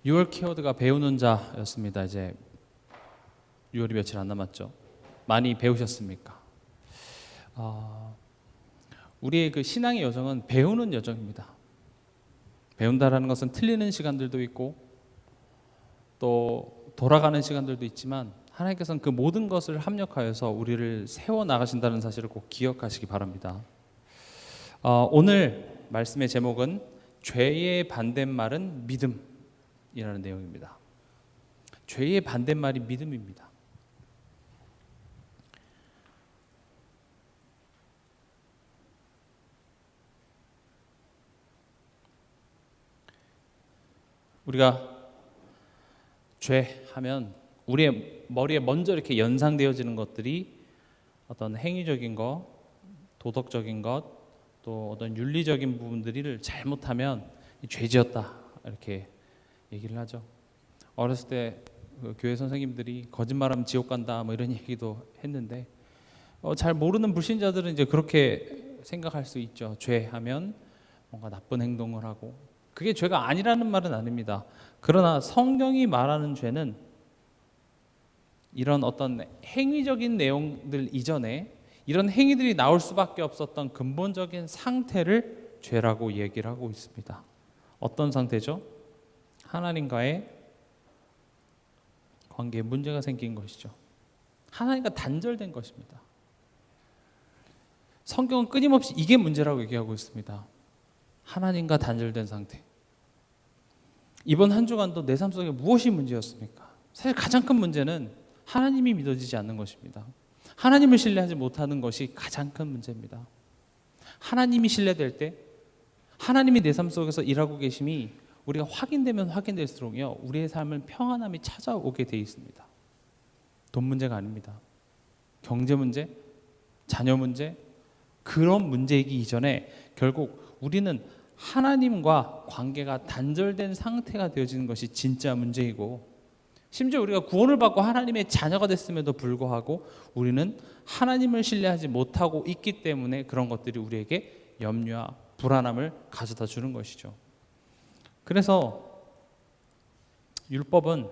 6월 키워드가 배우는 자였습니다. 이제 6월이 며칠 안 남았죠. 많이 배우셨습니까? 우리의 그 신앙의 여정은 배우는 여정입니다. 배운다라는 것은 틀리는 시간들도 있고 또 돌아가는 시간들도 있지만 하나님께서는 그 모든 것을 합력하여서 우리를 세워 나가신다는 사실을 꼭 기억하시기 바랍니다. 오늘 말씀의 제목은 죄의 반대말은 믿음이라는 내용입니다. 죄의 반대말이 믿음입니다. 우리가 죄하면 우리의 머리에 먼저 이렇게 연상되어지는 것들이 어떤 행위적인 것, 도덕적인 것, 또 어떤 윤리적인 부분들을 잘못하면 죄지었다 이렇게 얘기를 하죠. 어렸을 때 그 교회 선생님들이 거짓말하면 지옥 간다 뭐 이런 얘기도 했는데 잘 모르는 불신자들은 이제 그렇게 생각할 수 있죠. 죄하면 뭔가 나쁜 행동을 하고 그게 죄가 아니라는 말은 아닙니다. 그러나 성경이 말하는 죄는 이런 어떤 행위적인 내용들 이전에 이런 행위들이 나올 수밖에 없었던 근본적인 상태를 죄라고 얘기를 하고 있습니다. 어떤 상태죠? 하나님과의 관계에 문제가 생긴 것이죠. 하나님과 단절된 것입니다. 성경은 끊임없이 이게 문제라고 얘기하고 있습니다. 하나님과 단절된 상태. 이번 한 주간도 내 삶 속에 무엇이 문제였습니까? 사실 가장 큰 문제는 하나님이 믿어지지 않는 것입니다. 하나님을 신뢰하지 못하는 것이 가장 큰 문제입니다. 하나님이 신뢰될 때 하나님이 내 삶 속에서 일하고 계심이 우리가 확인되면 확인될수록요 우리의 삶은 평안함이 찾아오게 돼 있습니다. 돈 문제가 아닙니다. 경제 문제, 자녀 문제 그런 문제이기 이전에 결국 우리는 하나님과 관계가 단절된 상태가 되어지는 것이 진짜 문제이고 심지어 우리가 구원을 받고 하나님의 자녀가 됐음에도 불구하고 우리는 하나님을 신뢰하지 못하고 있기 때문에 그런 것들이 우리에게 염려와 불안함을 가져다 주는 것이죠. 그래서 율법은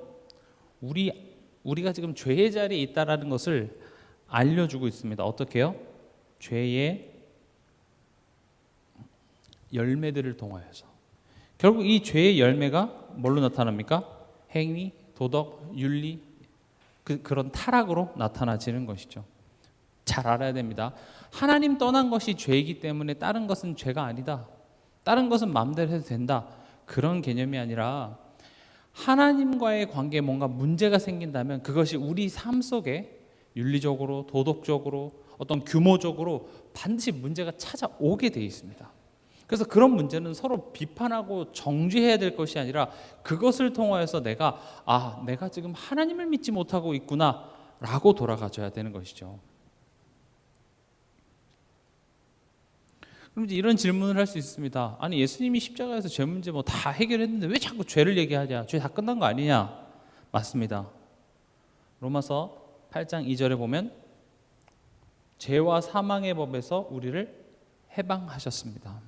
우리가 지금 죄의 자리에 있다는 것을 알려주고 있습니다. 어떻게요? 죄의 열매들을 통하여서 결국 이 죄의 열매가 뭘로 나타납니까? 행위, 도덕, 윤리 그런 타락으로 나타나지는 것이죠. 잘 알아야 됩니다. 하나님 떠난 것이 죄이기 때문에 다른 것은 죄가 아니다. 다른 것은 마음대로 해도 된다. 그런 개념이 아니라 하나님과의 관계에 뭔가 문제가 생긴다면 그것이 우리 삶 속에 윤리적으로 도덕적으로 어떤 규모적으로 반드시 문제가 찾아오게 돼 있습니다. 그래서 그런 문제는 서로 비판하고 정죄해야 될 것이 아니라 그것을 통하여서 내가 지금 하나님을 믿지 못하고 있구나 라고 돌아가줘야 되는 것이죠. 그럼 이제 이런 질문을 할 수 있습니다. 아니 예수님이 십자가에서 죄 문제 뭐 다 해결했는데 왜 자꾸 죄를 얘기하냐? 죄 다 끝난 거 아니냐? 맞습니다. 로마서 8장 2절에 보면 죄와 사망의 법에서 우리를 해방하셨습니다.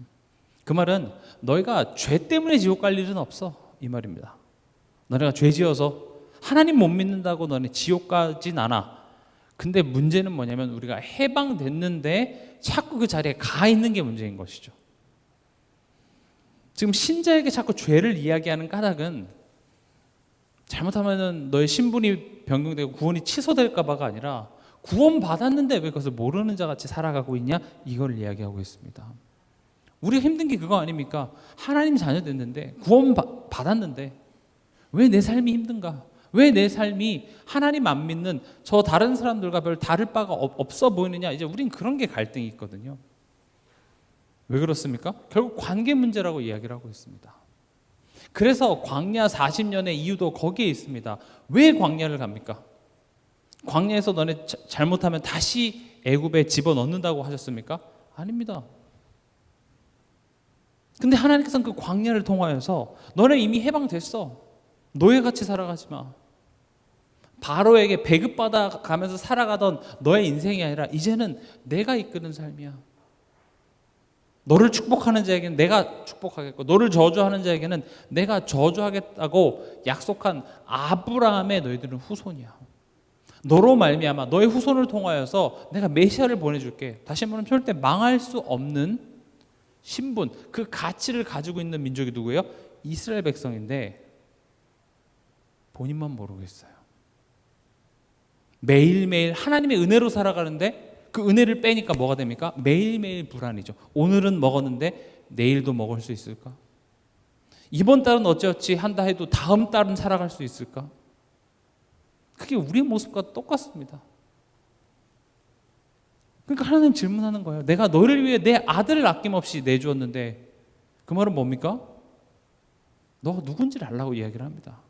그 말은 너희가 죄 때문에 지옥 갈 일은 없어 이 말입니다. 너네가 죄 지어서 하나님 못 믿는다고 너네 지옥 가진 않아. 근데 문제는 뭐냐면 우리가 해방됐는데 자꾸 그 자리에 가 있는 게 문제인 것이죠. 지금 신자에게 자꾸 죄를 이야기하는 까닭은 잘못하면 너의 신분이 변경되고 구원이 취소될까 봐가 아니라 구원 받았는데 왜 그것을 모르는 자 같이 살아가고 있냐? 이걸 이야기하고 있습니다. 우리가 힘든 게 그거 아닙니까? 하나님 자녀 됐는데 구원 받았는데 왜 내 삶이 힘든가? 왜 내 삶이 하나님 안 믿는 저 다른 사람들과 별 다를 바가 없어 보이느냐? 이제 우린 그런 게 갈등이 있거든요. 왜 그렇습니까? 결국 관계 문제라고 이야기를 하고 있습니다. 그래서 광야 40년의 이유도 거기에 있습니다. 왜 광야를 갑니까? 광야에서 너네 잘못하면 다시 애굽에 집어넣는다고 하셨습니까? 아닙니다. 근데 하나님께서는 그 광야를 통하여서 너네 이미 해방됐어. 노예같이 살아가지 마. 바로에게 배급받아 가면서 살아가던 너의 인생이 아니라 이제는 내가 이끄는 삶이야. 너를 축복하는 자에게는 내가 축복하겠고 너를 저주하는 자에게는 내가 저주하겠다고 약속한 아브라함의 너희들은 후손이야. 너로 말미암아 너의 후손을 통하여서 내가 메시아를 보내줄게. 다시 말하면 절대 망할 수 없는 신분, 그 가치를 가지고 있는 민족이 누구예요? 이스라엘 백성인데 본인만 모르고 있어요. 매일매일 하나님의 은혜로 살아가는데 그 은혜를 빼니까 뭐가 됩니까? 매일매일 불안이죠. 오늘은 먹었는데 내일도 먹을 수 있을까? 이번 달은 어찌어찌 한다 해도 다음 달은 살아갈 수 있을까? 그게 우리의 모습과 똑같습니다. 그러니까 하나님 질문하는 거예요. 내가 너를 위해 내 아들을 아낌없이 내주었는데 그 말은 뭡니까? 너가 누군지를 알라고 이야기를 합니다.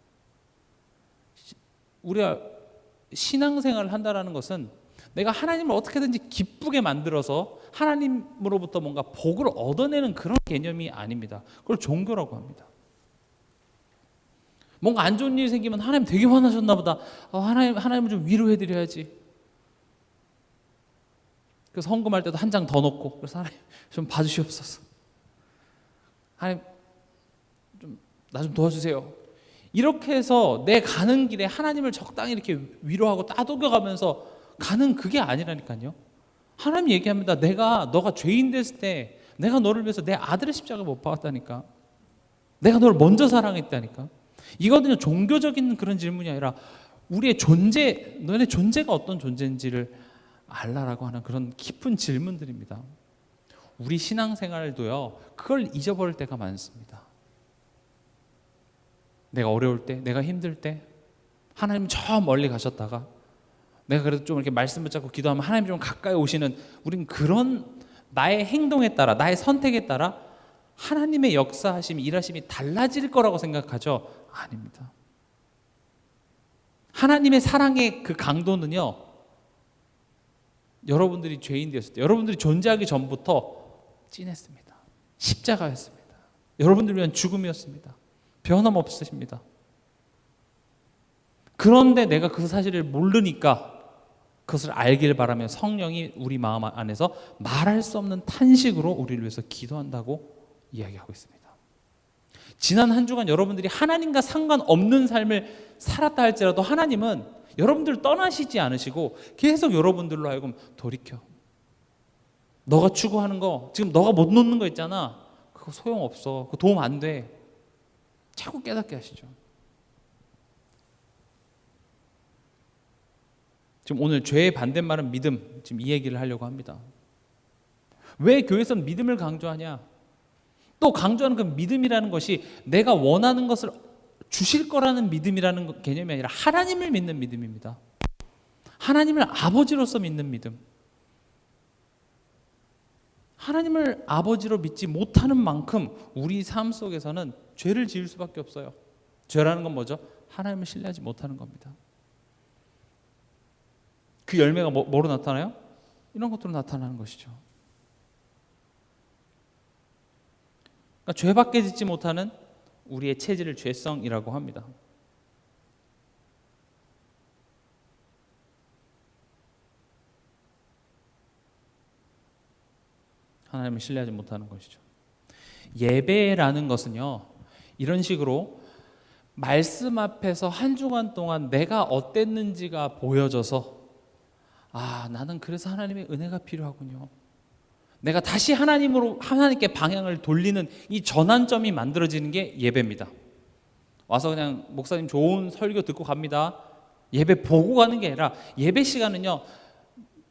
우리가 신앙생활을 한다는 것은 내가 하나님을 어떻게든지 기쁘게 만들어서 하나님으로부터 뭔가 복을 얻어내는 그런 개념이 아닙니다. 그걸 종교라고 합니다. 뭔가 안 좋은 일이 생기면 하나님 되게 화나셨나 보다. 하나님을 좀 위로해드려야지. 그래서 헌금할 때도 한 장 더 넣고, 그래서 하나님 좀 봐주시옵소서. 하나님 좀 나 좀 도와주세요. 이렇게 해서 내 가는 길에 하나님을 적당히 이렇게 위로하고 따돌려가면서 가는 그게 아니라니까요. 하나님 얘기합니다. 너가 죄인 됐을 때 내가 너를 위해서 내 아들의 십자가 못 박았다니까. 내가 너를 먼저 사랑했다니까. 이거는요 종교적인 그런 질문이 아니라 우리의 존재, 너네 존재가 어떤 존재인지를 알라라고 하는 그런 깊은 질문들입니다. 우리 신앙생활도요 그걸 잊어버릴 때가 많습니다. 내가 어려울 때, 내가 힘들 때 하나님 저 멀리 가셨다가 내가 그래도 좀 이렇게 말씀 붙잡고 기도하면 하나님 좀 가까이 오시는, 우린 그런 나의 행동에 따라, 나의 선택에 따라 하나님의 역사하심이, 일하심이 달라질 거라고 생각하죠? 아닙니다. 하나님의 사랑의 그 강도는요, 여러분들이 죄인 되었을 때, 여러분들이 존재하기 전부터 진했습니다. 십자가였습니다. 여러분들을 위한 죽음이었습니다. 변함없으십니다. 그런데 내가 그 사실을 모르니까 그것을 알길 바라며 성령이 우리 마음 안에서 말할 수 없는 탄식으로 우리를 위해서 기도한다고 이야기하고 있습니다. 지난 한 주간 여러분들이 하나님과 상관없는 삶을 살았다 할지라도 하나님은 여러분들을 떠나시지 않으시고 계속 여러분들로 하여금 돌이켜. 너가 추구하는 거, 지금 너가 못 놓는 거 있잖아. 그거 소용없어. 그거 도움 안 돼. 자꾸 깨닫게 하시죠. 지금 오늘 죄의 반대말은 믿음, 지금 이 얘기를 하려고 합니다. 왜 교회에서는 믿음을 강조하냐? 또 강조하는 그 믿음이라는 것이 내가 원하는 것을 주실 거라는 믿음이라는 개념이 아니라 하나님을 믿는 믿음입니다. 하나님을 아버지로서 믿는 믿음. 하나님을 아버지로 믿지 못하는 만큼 우리 삶 속에서는 죄를 지을 수밖에 없어요. 죄라는 건 뭐죠? 하나님을 신뢰하지 못하는 겁니다. 그 열매가 뭐로 나타나요? 이런 것들로 나타나는 것이죠. 그러니까 죄밖에 짓지 못하는 우리의 체질을 죄성이라고 합니다. 하나님을 신뢰하지 못하는 것이죠. 예배라는 것은요, 이런 식으로 말씀 앞에서 한 주간 동안 내가 어땠는지가 보여져서 나는 그래서 하나님의 은혜가 필요하군요. 내가 다시 하나님께 방향을 돌리는 이 전환점이 만들어지는 게 예배입니다. 와서 그냥 목사님 좋은 설교 듣고 갑니다. 예배 보고 가는 게 아니라 예배 시간은요,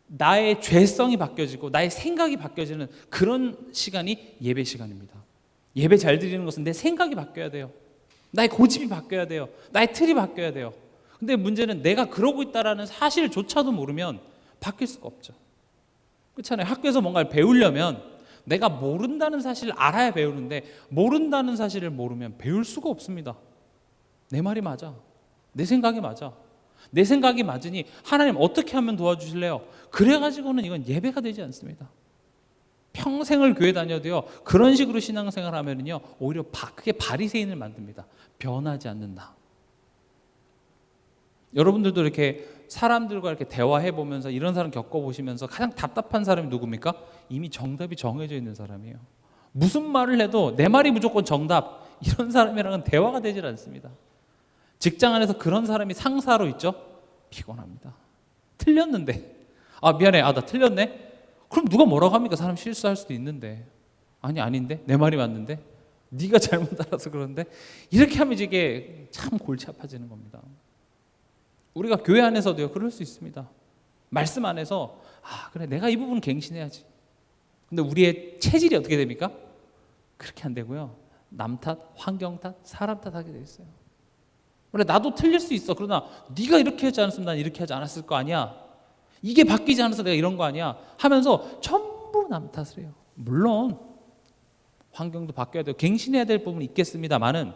나의 죄성이 바뀌어지고 나의 생각이 바뀌어지는 그런 시간이 예배 시간입니다. 예배 잘 드리는 것은 내 생각이 바뀌어야 돼요. 나의 고집이 바뀌어야 돼요. 나의 틀이 바뀌어야 돼요. 근데 문제는 내가 그러고 있다라는 사실조차도 모르면 바뀔 수가 없죠. 그렇잖아요. 학교에서 뭔가를 배우려면 내가 모른다는 사실을 알아야 배우는데 모른다는 사실을 모르면 배울 수가 없습니다. 내 말이 맞아. 내 생각이 맞아. 내 생각이 맞으니 하나님 어떻게 하면 도와주실래요? 그래가지고는 이건 예배가 되지 않습니다. 평생을 교회 다녀도요, 그런 식으로 신앙생활 하면은요, 오히려 그게 바리새인을 만듭니다. 변하지 않는다. 여러분들도 이렇게 사람들과 이렇게 대화해 보면서 이런 사람 겪어 보시면서 가장 답답한 사람이 누굽니까? 이미 정답이 정해져 있는 사람이에요. 무슨 말을 해도 내 말이 무조건 정답, 이런 사람이랑은 대화가 되질 않습니다. 직장 안에서 그런 사람이 상사로 있죠? 피곤합니다. 틀렸는데, 미안해, 나 틀렸네? 그럼 누가 뭐라고 합니까? 사람 실수할 수도 있는데. 아닌데? 내 말이 맞는데? 네가 잘못 알아서 그러는데? 이렇게 하면 이게 참 골치 아파지는 겁니다. 우리가 교회 안에서도요, 그럴 수 있습니다. 말씀 안에서 그래, 내가 이 부분 갱신해야지. 근데 우리의 체질이 어떻게 됩니까? 그렇게 안 되고요. 남 탓, 환경 탓, 사람 탓하게 돼 있어요. 그래, 나도 틀릴 수 있어. 그러나 네가 이렇게 하지 않았으면 난 이렇게 하지 않았을 거 아니야. 이게 바뀌지 않아서 내가 이런 거 아니야 하면서 전부 남 탓을 해요. 물론 환경도 바뀌어야 되고 갱신해야 될 부분이 있겠습니다만은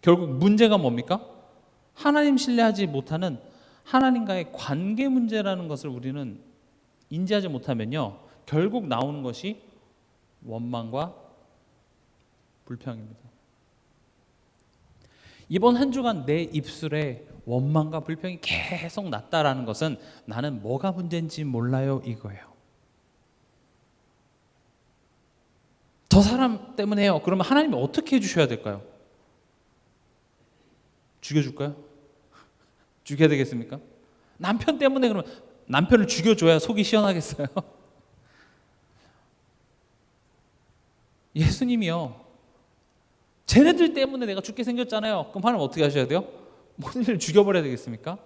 결국 문제가 뭡니까? 하나님 신뢰하지 못하는 하나님과의 관계 문제라는 것을 우리는 인지하지 못하면요, 결국 나오는 것이 원망과 불평입니다. 이번 한 주간 내 입술에 원망과 불평이 계속 났다라는 것은 나는 뭐가 문제인지 몰라요, 이거예요. 저 사람 때문에요. 그러면 하나님이 어떻게 해주셔야 될까요? 죽여줄까요? 죽여야 되겠습니까? 남편 때문에 그러면 남편을 죽여줘야 속이 시원하겠어요? 예수님이요, 쟤네들 때문에 내가 죽게 생겼잖아요. 그럼 하나님 어떻게 하셔야 돼요? 모든 일을 죽여버려야 되겠습니까?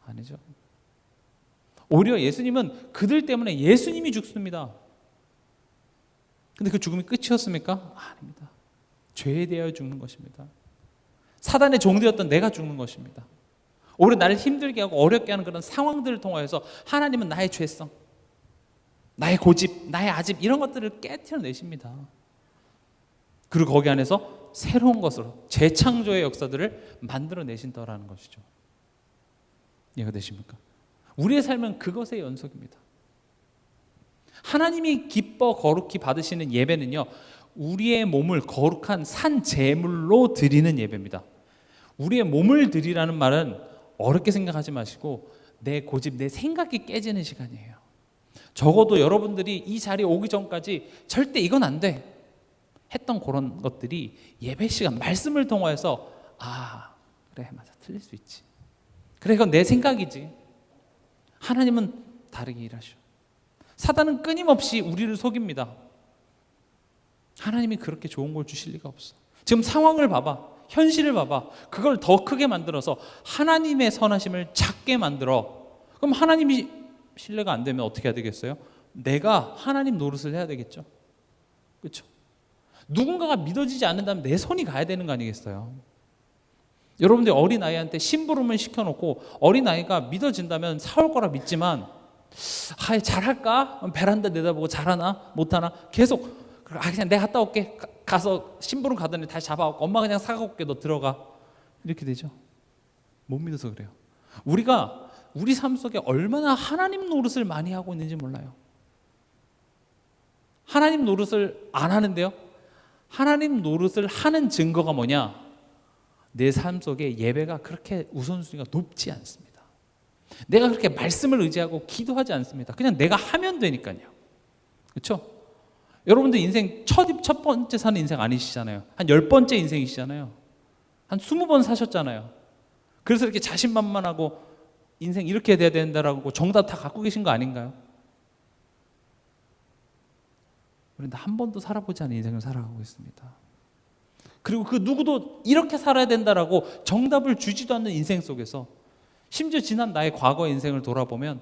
아니죠. 오히려 예수님은 그들 때문에 예수님이 죽습니다. 근데 그 죽음이 끝이었습니까? 아닙니다. 죄에 대하여 죽는 것입니다. 사단의 종되었던 내가 죽는 것입니다. 오히려 나를 힘들게 하고 어렵게 하는 그런 상황들을 통하여서 하나님은 나의 죄성, 나의 고집, 나의 아집, 이런 것들을 깨트려내십니다. 그리고 거기 안에서 새로운 것으로 재창조의 역사들을 만들어내신다라는 것이죠. 이해가 되십니까? 우리의 삶은 그것의 연속입니다. 하나님이 기뻐 거룩히 받으시는 예배는요, 우리의 몸을 거룩한 산 제물로 드리는 예배입니다. 우리의 몸을 드리라는 말은 어렵게 생각하지 마시고 내 고집, 내 생각이 깨지는 시간이에요. 적어도 여러분들이 이 자리에 오기 전까지 절대 이건 안 돼 했던 그런 것들이 예배 시간, 말씀을 통해서 그래, 맞아, 틀릴 수 있지. 그래, 이건 내 생각이지. 하나님은 다르게 일하셔. 사단은 끊임없이 우리를 속입니다. 하나님이 그렇게 좋은 걸 주실 리가 없어. 지금 상황을 봐봐, 현실을 봐봐. 그걸 더 크게 만들어서 하나님의 선하심을 작게 만들어. 그럼 하나님이 신뢰가 안 되면 어떻게 해야 되겠어요? 내가 하나님 노릇을 해야 되겠죠. 그렇죠? 누군가가 믿어지지 않는다면 내 손이 가야 되는 거 아니겠어요? 여러분들 어린아이한테 심부름을 시켜놓고 어린아이가 믿어진다면 사올 거라 믿지만 잘할까? 베란다 내다보고 잘하나? 못하나? 계속 그냥 내가 갔다 올게. 가서 심부름 가더니 다시 잡아오고 엄마 그냥 사갖고 올게, 너 들어가. 이렇게 되죠. 못 믿어서 그래요. 우리가 우리 삶 속에 얼마나 하나님 노릇을 많이 하고 있는지 몰라요. 하나님 노릇을 안 하는데요, 하나님 노릇을 하는 증거가 뭐냐? 내 삶 속에 예배가 그렇게 우선순위가 높지 않습니다. 내가 그렇게 말씀을 의지하고 기도하지 않습니다. 그냥 내가 하면 되니까요. 그렇죠? 여러분들 인생 첫 번째 사는 인생 아니시잖아요. 한 10번째 인생이시잖아요. 한 20번 사셨잖아요. 그래서 이렇게 자신만만하고 인생 이렇게 돼야 된다라고 정답 다 갖고 계신 거 아닌가요? 우리는 한 번도 살아보지 않은 인생을 살아가고 있습니다. 그리고 그 누구도 이렇게 살아야 된다라고 정답을 주지도 않는 인생 속에서 심지어 지난 나의 과거 인생을 돌아보면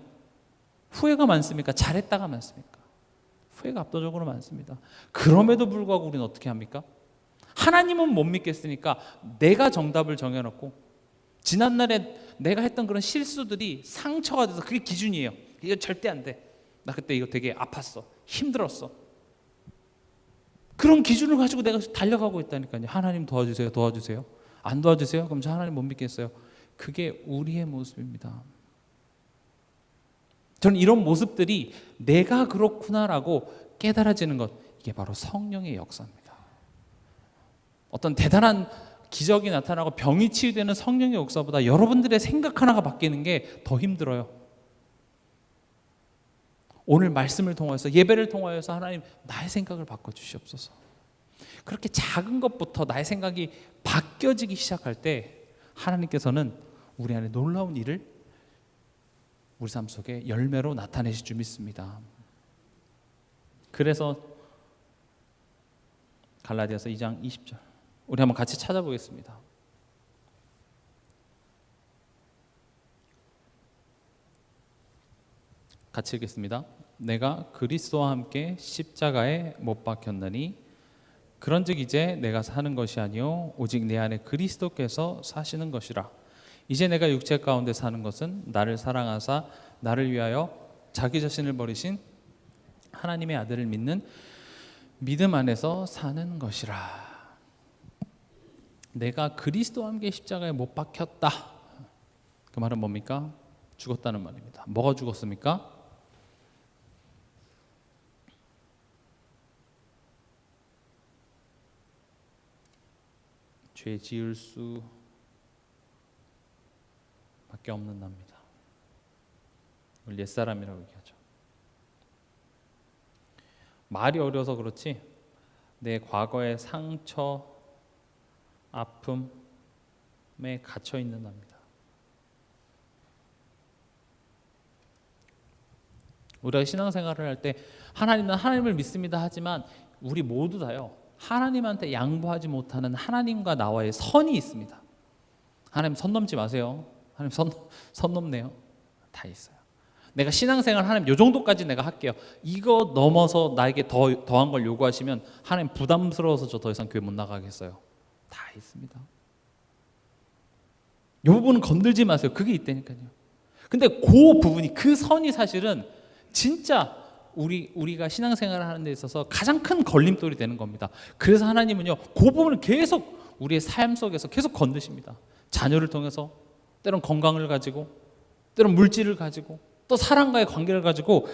후회가 많습니까? 잘했다가 많습니까? 후회가 압도적으로 많습니다. 그럼에도 불구하고 우리는 어떻게 합니까? 하나님은 못 믿겠으니까 내가 정답을 정해놓고 지난날에 내가 했던 그런 실수들이 상처가 돼서 그게 기준이에요. 이거 절대 안 돼. 나 그때 이거 되게 아팠어. 힘들었어. 그런 기준을 가지고 내가 달려가고 있다니까요. 하나님 도와주세요. 도와주세요. 안 도와주세요? 그럼 저 하나님 못 믿겠어요. 그게 우리의 모습입니다. 저는 이런 모습들이 내가 그렇구나라고 깨달아지는 것, 이게 바로 성령의 역사입니다. 어떤 대단한 기적이 나타나고 병이 치유되는 성령의 역사보다 여러분들의 생각 하나가 바뀌는 게 더 힘들어요. 오늘 말씀을 통하여서, 예배를 통하여서 하나님 나의 생각을 바꿔주시옵소서. 그렇게 작은 것부터 나의 생각이 바뀌어지기 시작할 때 하나님께서는 우리 안에 놀라운 일을 우리 삶 속에 열매로 나타내실 줄 믿습니다. 그래서 갈라디아서 2장 20절 우리 한번 같이 찾아보겠습니다. 같이 읽겠습니다. 내가 그리스도와 함께 십자가에 못 박혔나니 그런즉 이제 내가 사는 것이 아니요 오직 내 안에 그리스도께서 사시는 것이라. 이제 내가 육체 가운데 사는 것은 나를 사랑하사 나를 위하여 자기 자신을 버리신 하나님의 아들을 믿는 믿음 안에서 사는 것이라. 내가 그리스도와 함께 십자가에 못 박혔다. 그 말은 뭡니까? 죽었다는 말입니다. 뭐가 죽었습니까? 죄 지을 수 밖에 없는 납니다. 이걸 옛사람이라고 얘기하죠. 말이 어려서 그렇지 내 과거의 상처, 아픔에 갇혀 있는 납니다. 우리가 신앙생활을 할 때 하나님은 하나님을 믿습니다 하지만 우리 모두 다요 하나님한테 양보하지 못하는 하나님과 나와의 선이 있습니다. 하나님 선 넘지 마세요. 하나님 선 넘네요. 다 있어요. 내가 신앙생활 하나님 요 정도까지 내가 할게요. 이거 넘어서 나에게 더한 걸 요구하시면 하나님 부담스러워서 저 더 이상 교회 못 나가겠어요. 다 있습니다. 이 부분은 건들지 마세요. 그게 있다니까요. 근데 그 부분이 그 선이 사실은 진짜 우리가 신앙생활을 하는 데 있어서 가장 큰 걸림돌이 되는 겁니다. 그래서 하나님은요 그 부분을 계속 우리의 삶 속에서 계속 건드십니다. 자녀를 통해서 때론 건강을 가지고 때론 물질을 가지고 또 사람과의 관계를 가지고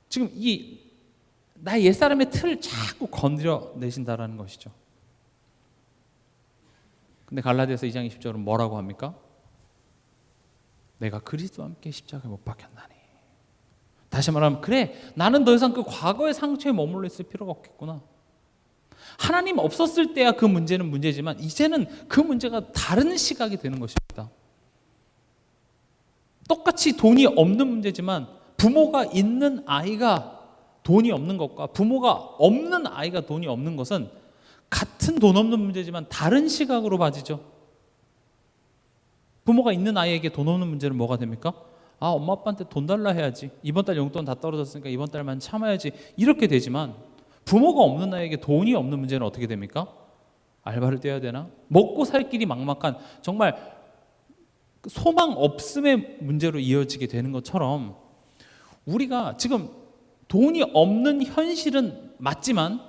지금 이 나의 옛사람의 틀을 자꾸 건드려 내신다라는 것이죠. 근데 갈라디아서 2장 20절은 뭐라고 합니까? 내가 그리스도와 함께 십자가에 못 박혔나니. 다시 말하면 그래 나는 더 이상 그 과거의 상처에 머물러 있을 필요가 없겠구나. 하나님 없었을 때야 그 문제는 문제지만 이제는 그 문제가 다른 시각이 되는 것입니다. 똑같이 돈이 없는 문제지만 부모가 있는 아이가 돈이 없는 것과 부모가 없는 아이가 돈이 없는 것은 같은 돈 없는 문제지만 다른 시각으로 봐지죠. 부모가 있는 아이에게 돈 없는 문제는 뭐가 됩니까? 아, 엄마 아빠한테 돈 달라 해야지. 이번 달 용돈 다 떨어졌으니까 이번 달만 참아야지. 이렇게 되지만 부모가 없는 아이에게 돈이 없는 문제는 어떻게 됩니까? 알바를 떼야 되나? 먹고 살 길이 막막한 정말 소망 없음의 문제로 이어지게 되는 것처럼 우리가 지금 돈이 없는 현실은 맞지만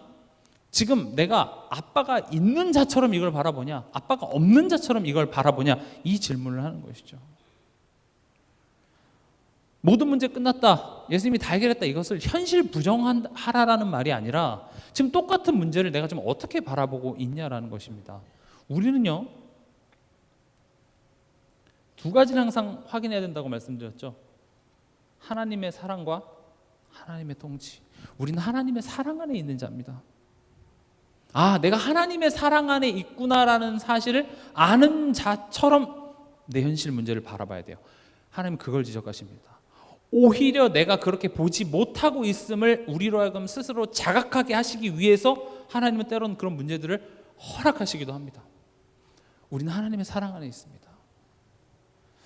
지금 내가 아빠가 있는 자처럼 이걸 바라보냐 아빠가 없는 자처럼 이걸 바라보냐 이 질문을 하는 것이죠. 모든 문제 끝났다. 예수님이 다 해결했다. 이것을 현실 부정하라라는 말이 아니라 지금 똑같은 문제를 내가 지금 어떻게 바라보고 있냐라는 것입니다. 우리는요. 두 가지를 항상 확인해야 된다고 말씀드렸죠. 하나님의 사랑과 하나님의 통치. 우리는 하나님의 사랑 안에 있는 자입니다. 아, 내가 하나님의 사랑 안에 있구나라는 사실을 아는 자처럼 내 현실 문제를 바라봐야 돼요. 하나님은 그걸 지적하십니다. 오히려 내가 그렇게 보지 못하고 있음을 우리로 하여금 스스로 자각하게 하시기 위해서 하나님은 때로는 그런 문제들을 허락하시기도 합니다. 우리는 하나님의 사랑 안에 있습니다.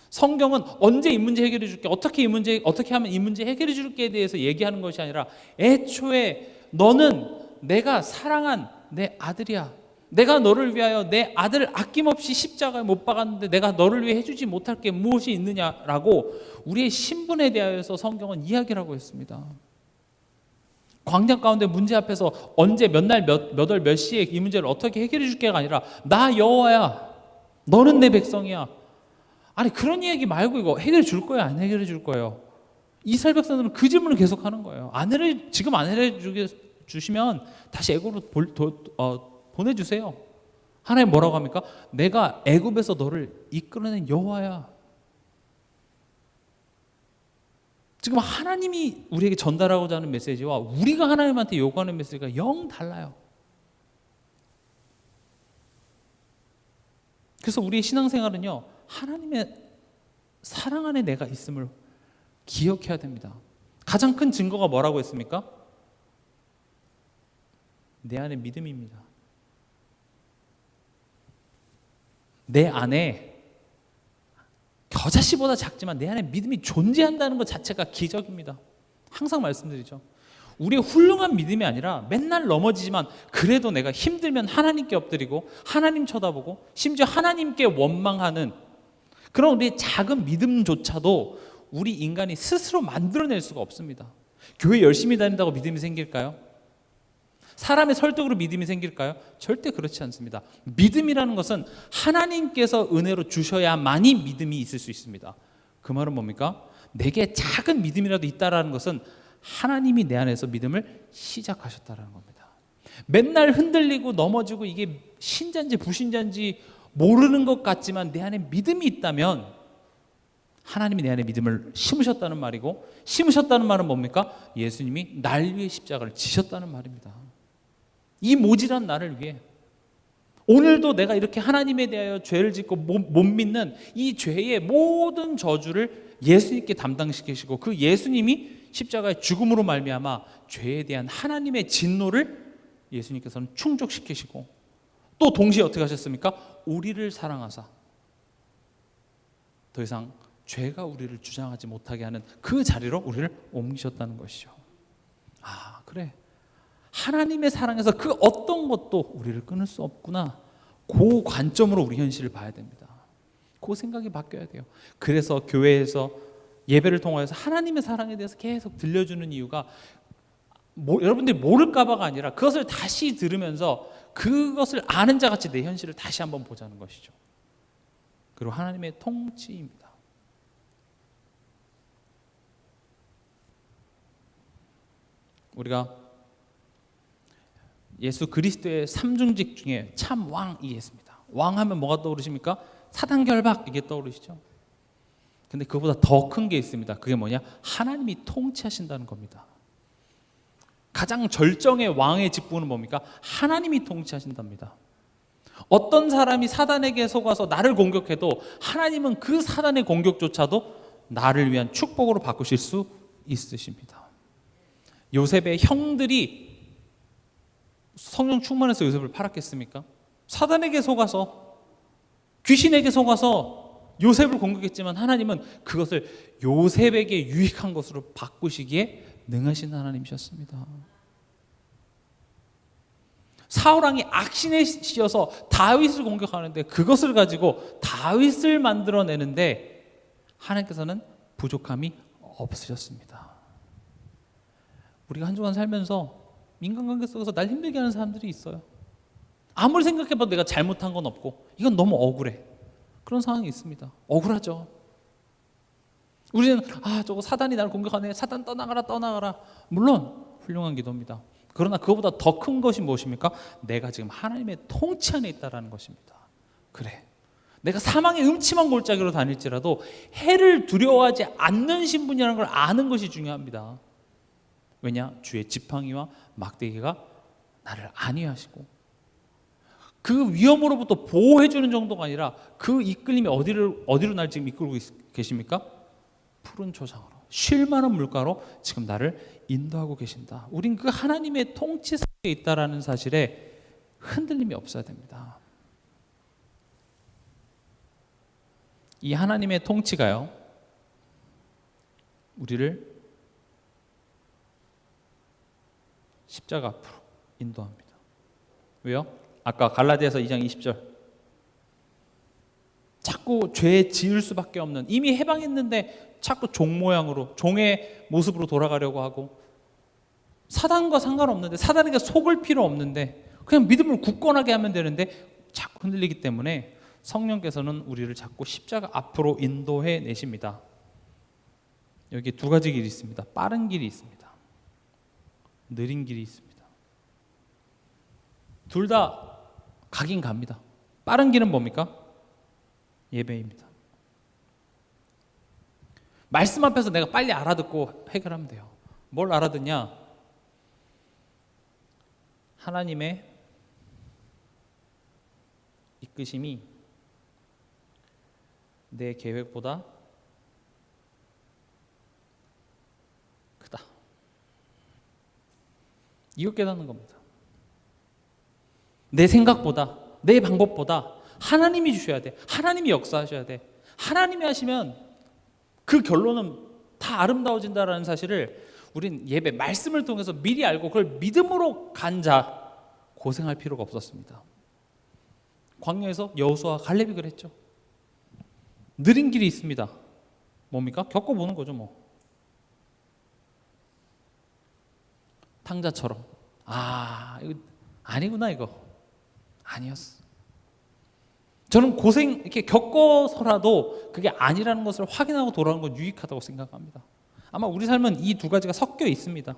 성경은 언제 이 문제 해결해 줄게, 어떻게 하면 이 문제 해결해 줄게에 대해서 얘기하는 것이 아니라 애초에 너는 내가 사랑한 내 아들이야. 내가 너를 위하여 내 아들을 아낌없이 십자가에 못 박았는데 내가 너를 위해 해주지 못할 게 무엇이 있느냐라고 우리의 신분에 대하여서 성경은 이야기를 하고 있습니다. 광장 가운데 문제 앞에서 언제 몇 날 몇 월 몇 시에 이 문제를 어떻게 해결해 줄게가 아니라 나 여호와야 너는 내 백성이야. 아니 그런 얘기 말고 이거 해결해 줄 거야 안 해결해 줄 거예요. 이스라엘 백성들은 그 질문을 계속하는 거예요. 지금 안 해결해 주시면 다시 애굽으로 보내주세요. 하나님 뭐라고 합니까? 내가 애굽에서 너를 이끌어낸 여호와야. 지금 하나님이 우리에게 전달하고자 하는 메시지와 우리가 하나님한테 요구하는 메시지가 영 달라요. 그래서 우리의 신앙생활은요, 하나님의 사랑 안에 내가 있음을 기억해야 됩니다. 가장 큰 증거가 뭐라고 했습니까? 내 안에 믿음입니다. 내 안에 겨자씨보다 작지만 내 안에 믿음이 존재한다는 것 자체가 기적입니다. 항상 말씀드리죠. 우리의 훌륭한 믿음이 아니라 맨날 넘어지지만 그래도 내가 힘들면 하나님께 엎드리고 하나님 쳐다보고 심지어 하나님께 원망하는 그런 우리의 작은 믿음조차도 우리 인간이 스스로 만들어낼 수가 없습니다. 교회 열심히 다닌다고 믿음이 생길까요? 사람의 설득으로 믿음이 생길까요? 절대 그렇지 않습니다. 믿음이라는 것은 하나님께서 은혜로 주셔야만이 믿음이 있을 수 있습니다. 그 말은 뭡니까? 내게 작은 믿음이라도 있다라는 것은 하나님이 내 안에서 믿음을 시작하셨다는 겁니다. 맨날 흔들리고 넘어지고 이게 신자인지 부신자인지 모르는 것 같지만 내 안에 믿음이 있다면 하나님이 내 안에 믿음을 심으셨다는 말이고, 심으셨다는 말은 뭡니까? 예수님이 날 위해 십자가를 지셨다는 말입니다. 이 모질한 나를 위해 오늘도 내가 이렇게 하나님에 대하여 죄를 짓고 못 믿는 이 죄의 모든 저주를 예수님께 담당시키시고 그 예수님이 십자가의 죽음으로 말미암아 죄에 대한 하나님의 진노를 예수님께서는 충족시키시고 또 동시에 어떻게 하셨습니까? 우리를 사랑하사 더 이상 죄가 우리를 주장하지 못하게 하는 그 자리로 우리를 옮기셨다는 것이죠. 아, 그래. 하나님의 사랑에서 그 어떤 것도 우리를 끊을 수 없구나. 그 관점으로 우리 현실을 봐야 됩니다. 그 생각이 바뀌어야 돼요. 그래서 교회에서 예배를 통하여서 하나님의 사랑에 대해서 계속 들려주는 이유가 여러분들이 모를까 봐가 아니라 그것을 다시 들으면서 그것을 아는 자같이 내 현실을 다시 한번 보자는 것이죠. 그리고 하나님의 통치입니다. 우리가 예수 그리스도의 삼중직 중에 참 왕이 있습니다. 왕하면 뭐가 떠오르십니까? 사단결박 이게 떠오르시죠. 근데 그보다 더 큰 게 있습니다. 그게 뭐냐? 하나님이 통치하신다는 겁니다. 가장 절정의 왕의 직분은 뭡니까? 하나님이 통치하신답니다. 어떤 사람이 사단에게 속아서 나를 공격해도 하나님은 그 사단의 공격조차도 나를 위한 축복으로 바꾸실 수 있으십니다. 요셉의 형들이 성령 충만해서 요셉을 팔았겠습니까? 사단에게 속아서 귀신에게 속아서 요셉을 공격했지만 하나님은 그것을 요셉에게 유익한 것으로 바꾸시기에 능하신 하나님이셨습니다. 사울왕이 악신에 씌어서 다윗을 공격하는데 그것을 가지고 다윗을 만들어내는데 하나님께서는 부족함이 없으셨습니다. 우리가 한 주간 살면서 인간관계 속에서 날 힘들게 하는 사람들이 있어요. 아무리 생각해봐도 내가 잘못한 건 없고 이건 너무 억울해. 그런 상황이 있습니다. 억울하죠. 우리는 저거 사단이 나를 공격하네. 사단 떠나가라. 물론 훌륭한 기도입니다. 그러나 그것보다 더 큰 것이 무엇입니까? 내가 지금 하나님의 통치 안에 있다는 것입니다. 그래. 내가 사망의 음침한 골짜기로 다닐지라도 해를 두려워하지 않는 신분이라는 걸 아는 것이 중요합니다. 왜냐? 주의 지팡이와 막대기가 나를 안위하시고 그 위험으로부터 보호해주는 정도가 아니라 그 이끌림이 어디로 날 지금 이끌고 계십니까? 푸른 초장으로 쉴 만한 물가로 지금 나를 인도하고 계신다. 우린 그 하나님의 통치 속에 있다라는 사실에 흔들림이 없어야 됩니다. 이 하나님의 통치가요, 우리를 십자가 앞으로 인도합니다. 왜요? 아까 갈라디아서 2장 20절 자꾸 죄에 지을 수밖에 없는, 이미 해방했는데 자꾸 종 모양으로 종의 모습으로 돌아가려고 하고 사단과 상관없는데 사단에게 속을 필요 없는데 그냥 믿음을 굳건하게 하면 되는데 자꾸 흔들리기 때문에 성령께서는 우리를 자꾸 십자가 앞으로 인도해 내십니다. 여기 두 가지 길이 있습니다. 빠른 길이 있습니다. 느린 길이 있습니다. 둘 다 가긴 갑니다. 빠른 길은 뭡니까? 예배입니다. 말씀 앞에서 내가 빨리 알아듣고 해결하면 돼요. 뭘 알아듣냐? 하나님의 이끄심이 내 계획보다 크다. 이거 깨닫는 겁니다. 내 생각보다, 내 방법보다 하나님이 주셔야 돼. 하나님이 역사하셔야 돼. 하나님이 하시면 그 결론은 다 아름다워진다라는 사실을 우린 예배, 말씀을 통해서 미리 알고 그걸 믿음으로 간 자 고생할 필요가 없었습니다. 광야에서 여호수아와 갈렙이 그랬죠. 느린 길이 있습니다. 뭡니까? 겪어보는 거죠 뭐. 탕자처럼 이거 아니구나, 이거 아니었어. 저는 고생 이렇게 겪어서라도 그게 아니라는 것을 확인하고 돌아오는 건 유익하다고 생각합니다. 아마 우리 삶은 이 두 가지가 섞여 있습니다.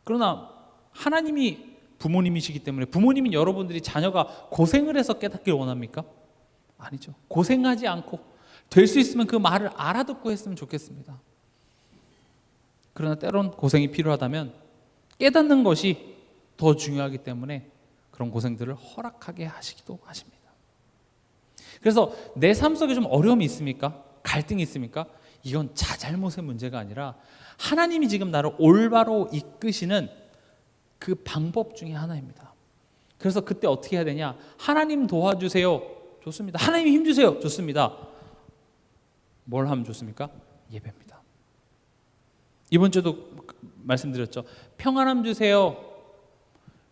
그러나 하나님이 부모님이시기 때문에, 부모님인 여러분들이 자녀가 고생을 해서 깨닫기를 원합니까? 아니죠. 고생하지 않고 될 수 있으면 그 말을 알아듣고 했으면 좋겠습니다. 그러나 때론 고생이 필요하다면 깨닫는 것이 더 중요하기 때문에 그런 고생들을 허락하게 하시기도 하십니다. 그래서 내 삶 속에 좀 어려움이 있습니까? 갈등이 있습니까? 이건 자잘못의 문제가 아니라 하나님이 지금 나를 올바로 이끄시는 그 방법 중에 하나입니다. 그래서 그때 어떻게 해야 되냐? 하나님 도와주세요. 좋습니다. 하나님 힘주세요. 좋습니다. 뭘 하면 좋습니까? 예배입니다. 이번 주도 말씀드렸죠. 평안함 주세요.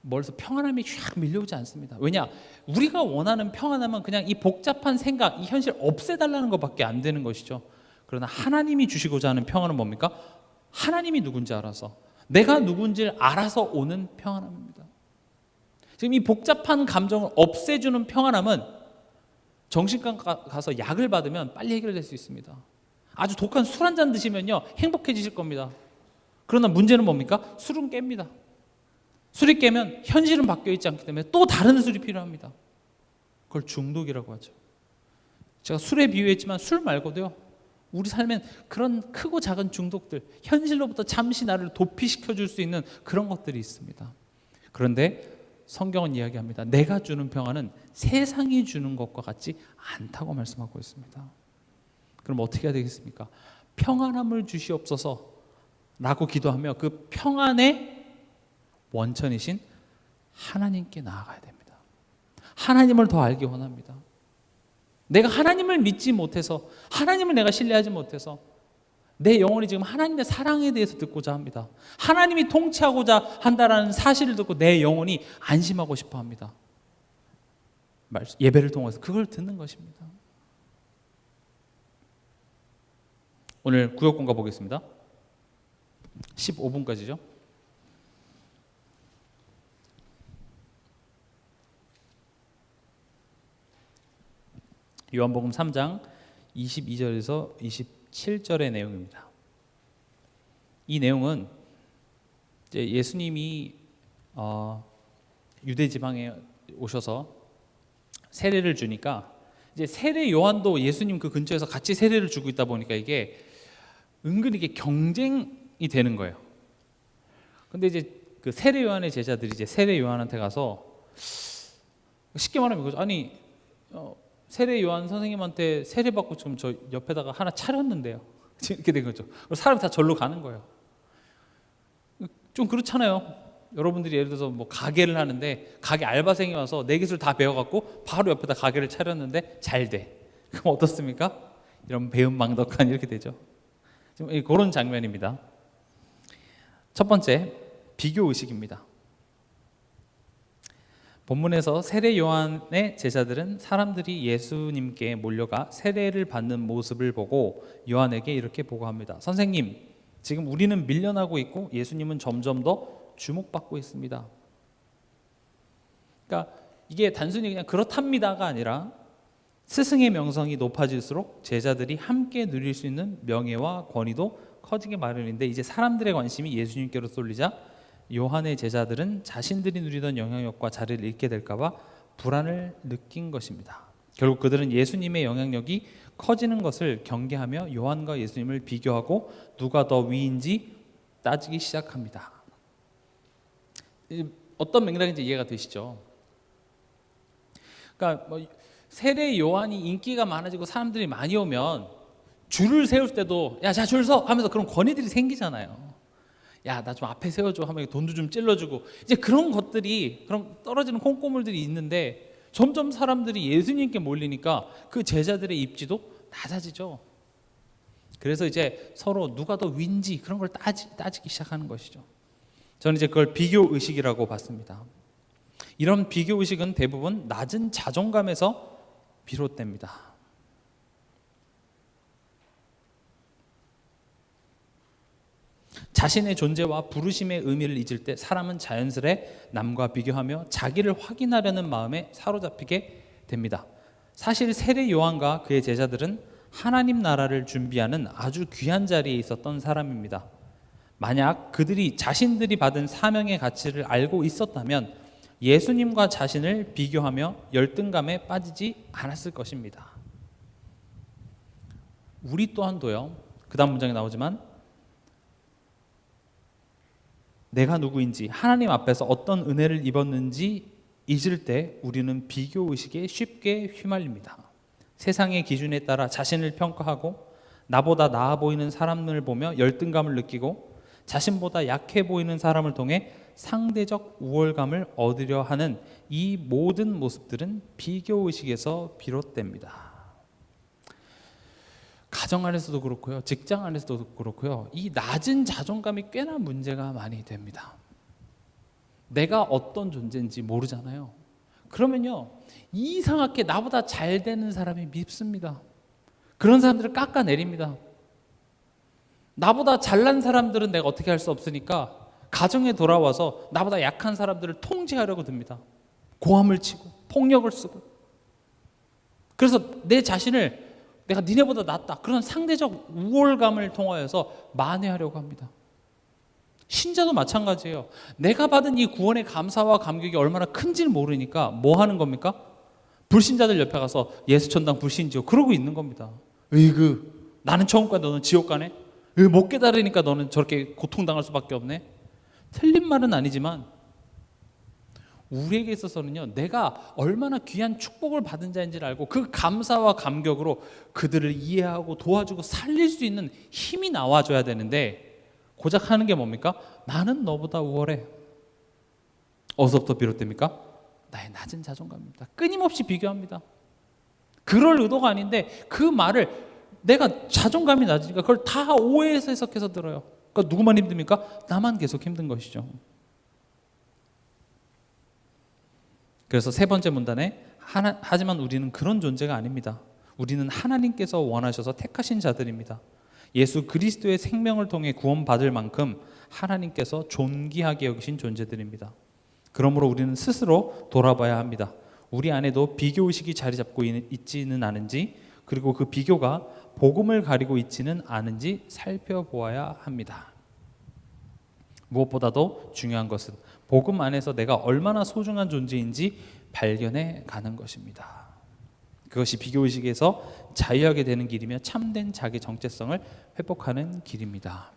멀리서 평안함이 쫙 밀려오지 않습니다. 왜냐? 우리가 원하는 평안함은 그냥 이 복잡한 생각, 이 현실 없애달라는 것밖에 안 되는 것이죠. 그러나 하나님이 주시고자 하는 평안은 뭡니까? 하나님이 누군지 알아서, 내가 누군지를 알아서 오는 평안함입니다. 지금 이 복잡한 감정을 없애주는 평안함은 정신과 가서 약을 받으면 빨리 해결될 수 있습니다. 아주 독한 술 한 잔 드시면요 행복해지실 겁니다. 그러나 문제는 뭡니까? 술은 깹니다. 술이 깨면 현실은 바뀌어 있지 않기 때문에 또 다른 술이 필요합니다. 그걸 중독이라고 하죠. 제가 술에 비유했지만 술 말고도요, 우리 삶엔 그런 크고 작은 중독들, 현실로부터 잠시 나를 도피시켜 줄 수 있는 그런 것들이 있습니다. 그런데 성경은 이야기합니다. 내가 주는 평안은 세상이 주는 것과 같지 않다고 말씀하고 있습니다. 그럼 어떻게 해야 되겠습니까? 평안함을 주시옵소서 라고 기도하며 그 평안의 원천이신 하나님께 나아가야 됩니다. 하나님을 더 알기 원합니다. 내가 하나님을 믿지 못해서, 하나님을 내가 신뢰하지 못해서 내 영혼이 지금 하나님의 사랑에 대해서 듣고자 합니다. 하나님이 통치하고자 한다라는 사실을 듣고 내 영혼이 안심하고 싶어 합니다. 예배를 통해서 그걸 듣는 것입니다. 오늘 구역 공가 보겠습니다. 15분까지죠. 요한복음 3장 22절에서 27절의 내용입니다. 이 내용은 이제 예수님이 유대 지방에 오셔서 세례를 주니까 이제 세례 요한도 예수님 그 근처에서 같이 세례를 주고 있다 보니까 이게 은근히 이게 경쟁이 되는 거예요. 근데 이제 그 세례 요한의 제자들이 이제 세례 요한한테 가서 쉽게 말하면 이거죠. 아니 세례 요한 선생님한테 세례 받고 지금 저 옆에다가 하나 차렸는데요. 이렇게 된 거죠. 사람이 다 절로 가는 거예요. 좀 그렇잖아요. 여러분들이 예를 들어서 뭐 가게를 하는데 가게 알바생이 와서 내 기술 다 배워갖고 바로 옆에다 가게를 차렸는데 잘 돼. 그럼 어떻습니까? 이런 배은망덕한 이렇게 되죠. 지금 그런 장면입니다. 첫 번째, 비교 의식입니다. 본문에서 세례 요한의 제자들은 사람들이 예수님께 몰려가 세례를 받는 모습을 보고 요한에게 이렇게 보고합니다. 선생님, 지금 우리는 밀려나고 있고 예수님은 점점 더 주목받고 있습니다. 그러니까 이게 단순히 그냥 그렇답니다가 아니라 스승의 명성이 높아질수록 제자들이 함께 누릴 수 있는 명예와 권위도 커지기 마련인데, 이제 사람들의 관심이 예수님께로 쏠리자 요한의 제자들은 자신들이 누리던 영향력과 자리를 잃게 될까 봐 불안을 느낀 것입니다. 결국 그들은 예수님의 영향력이 커지는 것을 경계하며 요한과 예수님을 비교하고 누가 더 위인지 따지기 시작합니다. 어떤 맥락인지 이해가 되시죠? 그러니까 세례 요한이 인기가 많아지고 사람들이 많이 오면 줄을 세울 때도 야, 자, 줄 서 하면서 그런 권위들이 생기잖아요. 야, 나 좀 앞에 세워줘 하면 돈도 좀 찔러주고 이제 그런 것들이 그런 떨어지는 콩고물들이 있는데 점점 사람들이 예수님께 몰리니까 그 제자들의 입지도 낮아지죠. 그래서 이제 서로 누가 더 윈지 그런 걸 따지기 시작하는 것이죠. 저는 이제 그걸 비교 의식이라고 봤습니다. 이런 비교 의식은 대부분 낮은 자존감에서 비롯됩니다. 자신의 존재와 부르심의 의미를 잊을 때 사람은 자연스레 남과 비교하며 자기를 확인하려는 마음에 사로잡히게 됩니다. 사실 세례 요한과 그의 제자들은 하나님 나라를 준비하는 아주 귀한 자리에 있었던 사람입니다. 만약 그들이 자신들이 받은 사명의 가치를 알고 있었다면 예수님과 자신을 비교하며 열등감에 빠지지 않았을 것입니다. 우리 또한도요. 그 다음 문장에 나오지만 내가 누구인지 하나님 앞에서 어떤 은혜를 입었는지 잊을 때 우리는 비교의식에 쉽게 휘말립니다. 세상의 기준에 따라 자신을 평가하고 나보다 나아 보이는 사람을 보며 열등감을 느끼고 자신보다 약해 보이는 사람을 통해 상대적 우월감을 얻으려 하는 이 모든 모습들은 비교의식에서 비롯됩니다. 가정 안에서도 그렇고요, 직장 안에서도 그렇고요, 이 낮은 자존감이 꽤나 문제가 많이 됩니다. 내가 어떤 존재인지 모르잖아요. 그러면요, 이상하게 나보다 잘 되는 사람이 밉습니다. 그런 사람들을 깎아내립니다. 나보다 잘난 사람들은 내가 어떻게 할 수 없으니까 가정에 돌아와서 나보다 약한 사람들을 통제하려고 듭니다. 고함을 치고 폭력을 쓰고. 그래서 내 자신을 내가 니네보다 낫다 그런 상대적 우월감을 통하여서 만회하려고 합니다. 신자도 마찬가지예요. 내가 받은 이 구원의 감사와 감격이 얼마나 큰지를 모르니까 뭐 하는 겁니까? 불신자들 옆에 가서 예수천당 불신지요 그러고 있는 겁니다. 으이그 나는 천국 가 너는 지옥 가네? 못 깨달으니까 너는 저렇게 고통당할 수밖에 없네? 틀린 말은 아니지만 우리에게 있어서는요, 내가 얼마나 귀한 축복을 받은 자인지를 알고 그 감사와 감격으로 그들을 이해하고 도와주고 살릴 수 있는 힘이 나와줘야 되는데 고작 하는 게 뭡니까? 나는 너보다 우월해. 어디서부터 비롯됩니까? 나의 낮은 자존감입니다. 끊임없이 비교합니다. 그럴 의도가 아닌데 그 말을 내가 자존감이 낮으니까 그걸 다 오해해서 해석해서 들어요. 그러니까 누구만 힘듭니까? 나만 계속 힘든 것이죠. 그래서 세 번째 문단에 하지만 우리는 그런 존재가 아닙니다. 우리는 하나님께서 원하셔서 택하신 자들입니다. 예수 그리스도의 생명을 통해 구원받을 만큼 하나님께서 존귀하게 여기신 존재들입니다. 그러므로 우리는 스스로 돌아봐야 합니다. 우리 안에도 비교의식이 자리 잡고 있지는 않은지, 그리고 그 비교가 복음을 가리고 있지는 않은지 살펴보아야 합니다. 무엇보다도 중요한 것은 복음 안에서 내가 얼마나 소중한 존재인지 발견해 가는 것입니다. 그것이 비교의식에서 자유하게 되는 길이며 참된 자기 정체성을 회복하는 길입니다.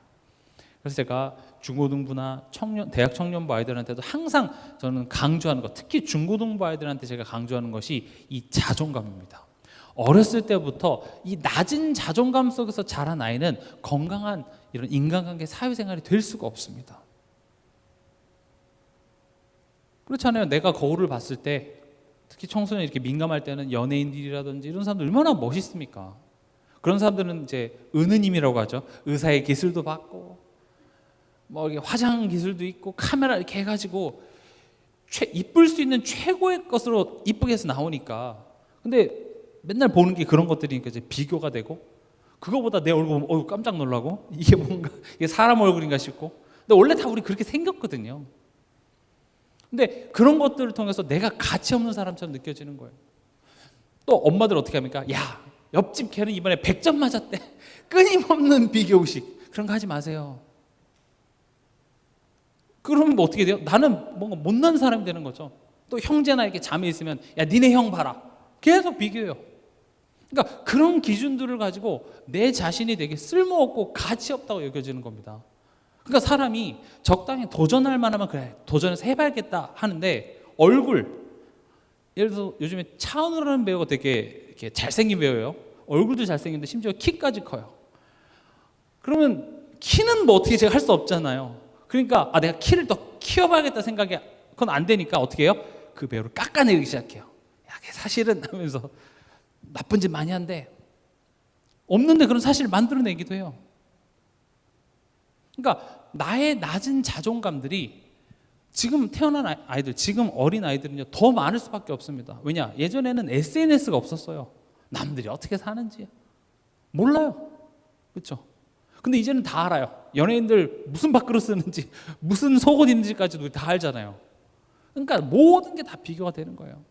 그래서 제가 중고등부나 대학 청년부 아이들한테도 항상 저는 강조하는 것, 특히 중고등부 아이들한테 제가 강조하는 것이 이 자존감입니다. 어렸을 때부터 이 낮은 자존감 속에서 자란 아이는 건강한 이런 인간관계 사회생활이 될 수가 없습니다. 그렇잖아요. 내가 거울을 봤을 때 특히 청소년 이렇게 민감할 때는 연예인들이라든지 이런 사람들 얼마나 멋있습니까? 그런 사람들은 이제 은은임이라고 하죠. 의사의 기술도 받고 뭐 이렇게 화장 기술도 있고 카메라 이렇게 해가지고 이쁠 수 있는 최고의 것으로 이쁘게 해서 나오니까, 근데 맨날 보는 게 그런 것들이니까 이제 비교가 되고, 그거보다 내 얼굴 보면 깜짝 놀라고 이게 뭔가 이게 사람 얼굴인가 싶고, 근데 원래 다 우리 그렇게 생겼거든요. 근데 그런 것들을 통해서 내가 가치 없는 사람처럼 느껴지는 거예요. 또 엄마들 어떻게 합니까? 야, 옆집 걔는 이번에 100점 맞았대. 끊임없는 비교의식. 그런 거 하지 마세요. 그러면 뭐 어떻게 돼요? 나는 뭔가 못난 사람이 되는 거죠. 또 형제나 이렇게 자매 있으면 야 니네 형 봐라. 계속 비교해요. 그러니까 그런 기준들을 가지고 내 자신이 되게 쓸모없고 가치 없다고 여겨지는 겁니다. 그러니까 사람이 적당히 도전할 만하면 그래 도전해서 해봐야겠다 하는데 얼굴 예를 들어서 요즘에 차은우라는 배우가 되게 이렇게 잘생긴 배우예요. 얼굴도 잘생긴데 심지어 키까지 커요. 그러면 키는 뭐 어떻게 제가 할 수 없잖아요. 그러니까 내가 키를 더 키워봐야겠다 생각이 그건 안 되니까 어떻게 해요? 그 배우를 깎아내리기 시작해요. 야, 사실은 하면서 나쁜 짓 많이 한데 없는데 그런 사실을 만들어내기도 해요. 그러니까 나의 낮은 자존감들이 지금 태어난 아이들, 지금 어린 아이들은요 더 많을 수밖에 없습니다. 왜냐? 예전에는 SNS가 없었어요. 남들이 어떻게 사는지 몰라요. 그렇죠? 근데 이제는 다 알아요. 연예인들 무슨 밥그릇 쓰는지, 무슨 속옷 입는지까지도 다 알잖아요. 그러니까 모든 게 다 비교가 되는 거예요.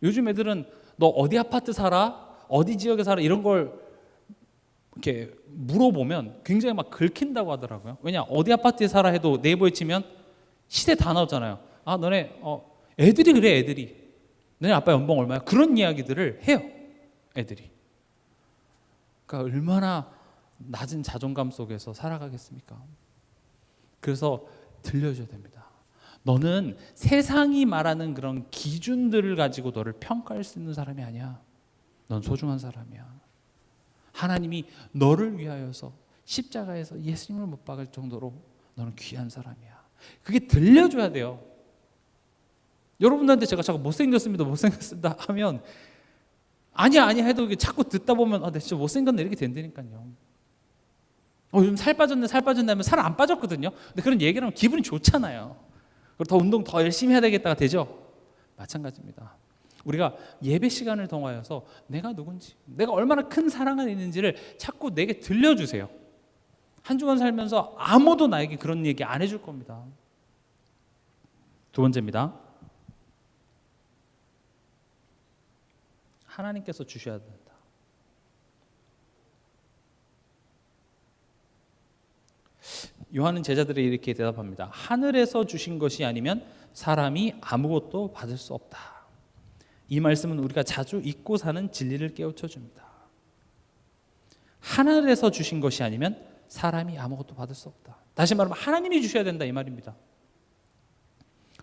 요즘 애들은 너 어디 아파트 살아? 어디 지역에 살아? 이런 걸 이렇게 물어보면 굉장히 막 긁힌다고 하더라고요. 왜냐? 어디 아파트에 살아 해도 네이버에 치면 시대 다 나오잖아요. 너네 애들이 그래 애들이. 너네 아빠 연봉 얼마야? 그런 이야기들을 해요. 애들이. 그러니까 얼마나 낮은 자존감 속에서 살아가겠습니까? 그래서 들려줘야 됩니다. 너는 세상이 말하는 그런 기준들을 가지고 너를 평가할 수 있는 사람이 아니야. 넌 소중한 사람이야. 하나님이 너를 위하여서 십자가에서 예수님을 못 박을 정도로 너는 귀한 사람이야. 그게 들려줘야 돼요. 여러분들한테 제가 자꾸 못생겼습니다 하면 아니야 해도 자꾸 듣다 보면 내 진짜 못생겼네 이렇게 된다니까요. 요즘 살 빠졌네 하면 살 안 빠졌거든요. 근데 그런 얘기를 하면 기분이 좋잖아요. 그리고 더 운동 더 열심히 해야 되겠다가 되죠. 마찬가지입니다. 우리가 예배 시간을 통하여서 내가 누군지, 내가 얼마나 큰 사랑을 있는지를 자꾸 내게 들려주세요. 한 주간 살면서 아무도 나에게 그런 얘기 안 해줄 겁니다. 두 번째입니다. 하나님께서 주셔야 된다. 요한은 제자들이 이렇게 대답합니다. 하늘에서 주신 것이 아니면 사람이 아무것도 받을 수 없다. 이 말씀은 우리가 자주 잊고 사는 진리를 깨우쳐 줍니다. 하늘에서 주신 것이 아니면 사람이 아무것도 받을 수 없다. 다시 말하면 하나님이 주셔야 된다 이 말입니다.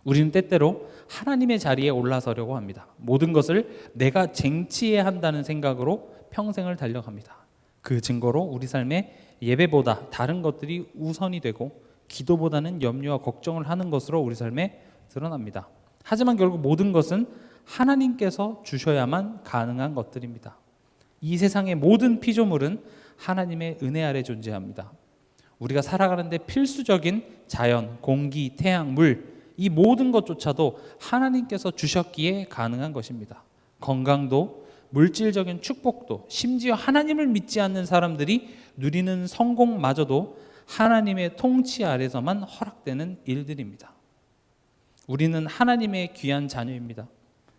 우리는 때때로 하나님의 자리에 올라서려고 합니다. 모든 것을 내가 쟁취해야 한다는 생각으로 평생을 달려갑니다. 그 증거로 우리 삶에 예배보다 다른 것들이 우선이 되고 기도보다는 염려와 걱정을 하는 것으로 우리 삶에 드러납니다. 하지만 결국 모든 것은 하나님께서 주셔야만 가능한 것들입니다. 이 세상의 모든 피조물은 하나님의 은혜 아래 존재합니다. 우리가 살아가는데 필수적인 자연, 공기, 태양, 물, 이 모든 것조차도 하나님께서 주셨기에 가능한 것입니다. 건강도, 물질적인 축복도, 심지어 하나님을 믿지 않는 사람들이 누리는 성공마저도 하나님의 통치 아래서만 허락되는 일들입니다. 우리는 하나님의 귀한 자녀입니다.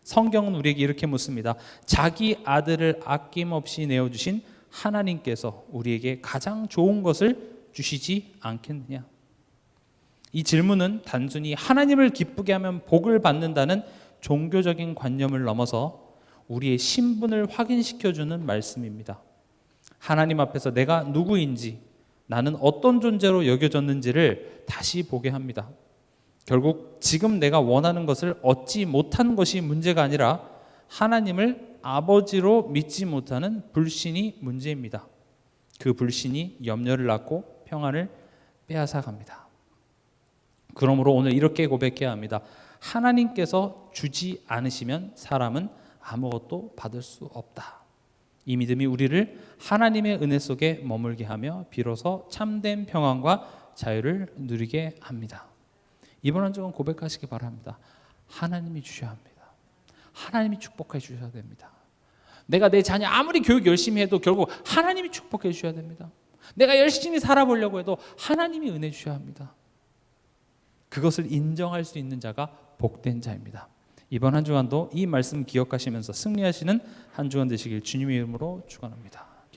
성경은 우리에게 이렇게 묻습니다. 자기 아들을 아낌없이 내어주신 하나님께서 우리에게 가장 좋은 것을 주시지 않겠느냐? 이 질문은 단순히 하나님을 기쁘게 하면 복을 받는다는 종교적인 관념을 넘어서 우리의 신분을 확인시켜주는 말씀입니다. 하나님 앞에서 내가 누구인지, 나는 어떤 존재로 여겨졌는지를 다시 보게 합니다. 결국 지금 내가 원하는 것을 얻지 못한 것이 문제가 아니라 하나님을 아버지로 믿지 못하는 불신이 문제입니다. 그 불신이 염려를 낳고 평안을 빼앗아갑니다. 그러므로 오늘 이렇게 고백해야 합니다. 하나님께서 주지 않으시면 사람은 아무것도 받을 수 없다. 이 믿음이 우리를 하나님의 은혜 속에 머물게 하며 비로소 참된 평안과 자유를 누리게 합니다. 이번 한 주간 고백하시기 바랍니다. 하나님이 주셔야 합니다. 하나님이 축복해 주셔야 됩니다. 내가 내 자녀 아무리 교육 열심히 해도 결국 하나님이 축복해 주셔야 됩니다. 내가 열심히 살아보려고 해도 하나님이 은혜 주셔야 합니다. 그것을 인정할 수 있는 자가 복된 자입니다. 이번 한 주간도 이 말씀 기억하시면서 승리하시는 한 주간 되시길 주님의 이름으로 축원합니다.